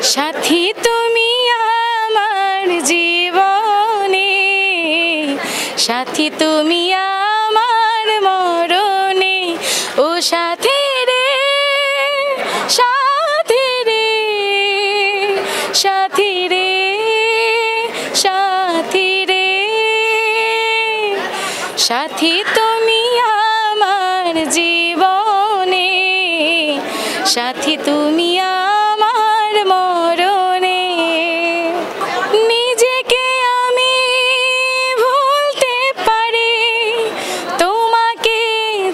সাথী তুমি আমার জীবনে, সাথী তুমি আমার মরণে, ও সাথী রে, সাথী রে, সাথী রে, সাথী রে, সাথী তুমি আমার জীবনে, সাথী তুমি আমার মরণে। নিজেকে আমি ভুলতে পারি, তোমাকে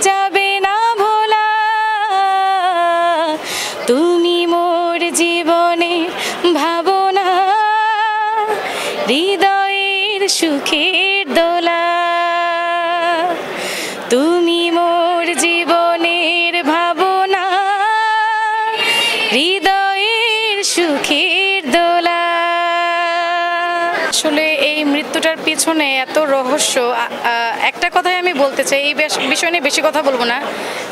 যাবে না ভোলা। তুমি মোর জীবনে ভাবনা, হৃদয়ের সুখের দোলা। তুমি মোর জীবনের ভাবনা, হৃদয়ের সুখের দোলা। আসলে এই মৃত্যুটার পিছনে এত রহস্য। একটা কথাই আমি বলতে চাই, এই বিষয় নিয়ে বেশি কথা বলবো না,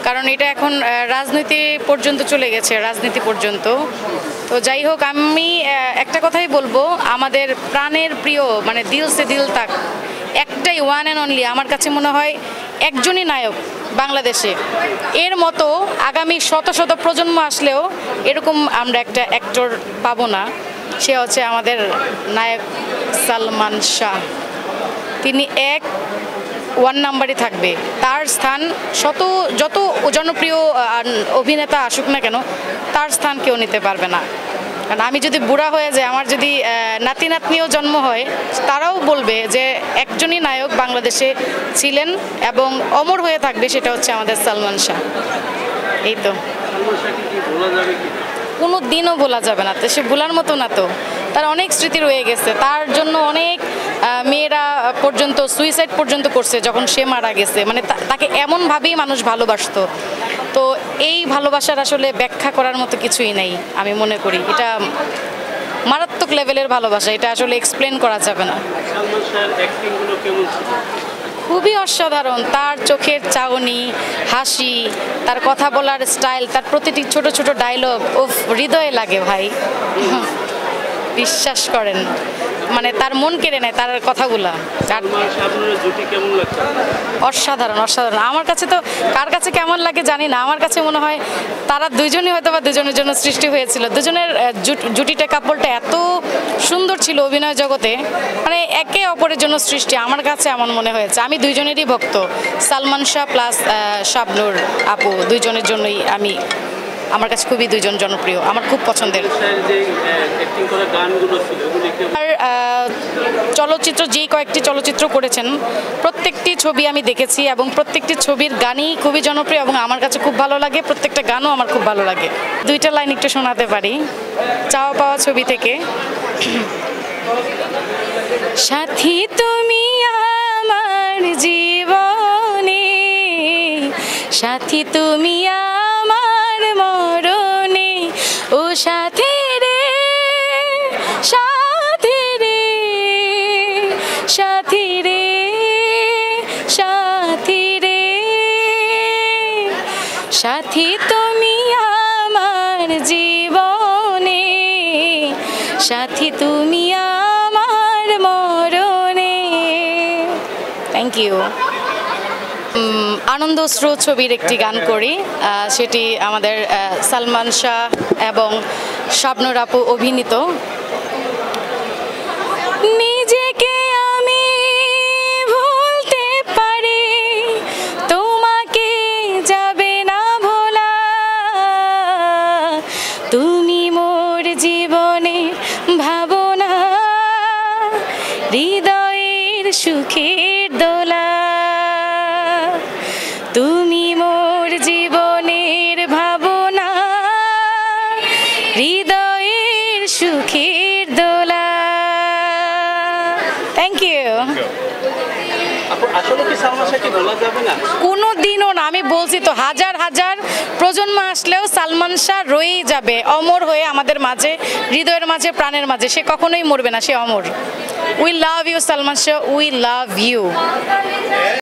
কারণ এটা এখন রাজনীতি পর্যন্ত চলে গেছে, রাজনীতি পর্যন্ত। তো যাই হোক, আমি একটা কথাই বলবো, আমাদের প্রাণের প্রিয় মানে দিল সে দিল তাক, একটাই ওয়ান অ্যান্ড অনলি, আমার কাছে মনে হয় একজনই নায়ক বাংলাদেশে। এর মতো আগামী শত শত প্রজন্ম আসলেও এরকম আমরা একটা অ্যাক্টর পাবো না। সে হচ্ছে আমাদের নায়ক সালমান শাহ। তিনি ওয়ান নাম্বারই থাকবে। তার স্থান যত জনপ্রিয় অভিনেতা আসুক না কেন, তার স্থান কেউ নিতে পারবে না। কারণ আমি যদি বুড়া হয়ে যাই, আমার যদি নাতি নাতনিও জন্ম হয়, তারাও বলবে যে একজনই নায়ক বাংলাদেশে ছিলেন এবং অমর হয়ে থাকবে, সেটা হচ্ছে আমাদের সালমান শাহ। এই তো, কোনো দিনও বলা যাবে না, তো সে ভোলার মতো না। তো তার অনেক স্মৃতি রয়ে গেছে, তার জন্য অনেক মেয়েরা পর্যন্ত সুইসাইড পর্যন্ত করছে যখন সে মারা গেছে। মানে তাকে এমনভাবেই মানুষ ভালোবাসতো। তো এই ভালোবাসার আসলে ব্যাখ্যা করার মতো কিছুই নেই, আমি মনে করি। এটা মারাত্মক লেভেলের ভালোবাসা, এটা আসলে এক্সপ্লেন করা যাবে না। খুবই অসাধারণ। তার চোখের চাহনি, হাসি, তার কথা বলার স্টাইল, তার প্রতিটি ছোট ছোট ডায়লগ ও হৃদয়ে লাগে ভাই, বিশ্বাস করেন। মানে তার মন কেড়ে নেয় তার কথাগুলা। অসাধারণ, অসাধারণ। আমার কাছে তো, কার কাছে কেমন লাগে জানি না, আমার কাছে মনে হয় তারা দুজনই হয়তো বা দুজনের জন্য সৃষ্টি হয়েছিল। দুজনের জুটিটা, কাপড়টা এত সুন্দর ছিল অভিনয় জগতে, মানে একে অপরের জন্য সৃষ্টি। আমার কাছে এমন মনে হয়েছে। আমি দুইজনেরই ভক্ত, সালমান শাহ প্লাস শাবনূর আপু, দুইজনের জন্যই আমার কাছে খুবই দুইজন জনপ্রিয়, আমার খুব পছন্দের। আর চলচ্চিত্র, যেই কয়েকটি চলচ্চিত্র করেছেন, প্রত্যেকটি ছবি আমি দেখেছি এবং প্রত্যেকটি ছবির গানই খুবই জনপ্রিয় এবং আমার কাছে খুব ভালো লাগে। প্রত্যেকটা গানও আমার খুব ভালো লাগে। দুইটা লাইন একটু শোনাতে পারি, চাওয়া পাওয়া ছবি থেকে। সাথী তুমি আমার জীবনে, সাথী তুমি আমার মরণে, ও সাথী রে, সাথী রে, সাথী রে, সাথী রে, সাথী তুমি আমার জীবনে, সাথী তুমি আমার মরণে। Thank you. আনন্দশ্রু ছবির একটি গান করি, সেটি আমাদের সালমান শাহ এবং শাবনূর আপু অভিনীত। নিজেকে আমি ভুলতে পারি, তোমাকে যাবে না ভোলা। তুমি মোর জীবনে ভাবনা, হৃদয়ের সুখের দোলা। তুমি মোর জীবনের ভাবনা, হৃদয়ের সুখের দোলা। Thank you. কোনো দিনও না, আমি বলছি তো, হাজার হাজার প্রজন্ম আসলেও সালমান শাহ রয়েই যাবে অমর হয়ে আমাদের মাঝে, হৃদয়ের মাঝে, প্রাণের মাঝে। সে কখনোই মরবে না, সে অমর। We love you Salman Shah, we love you.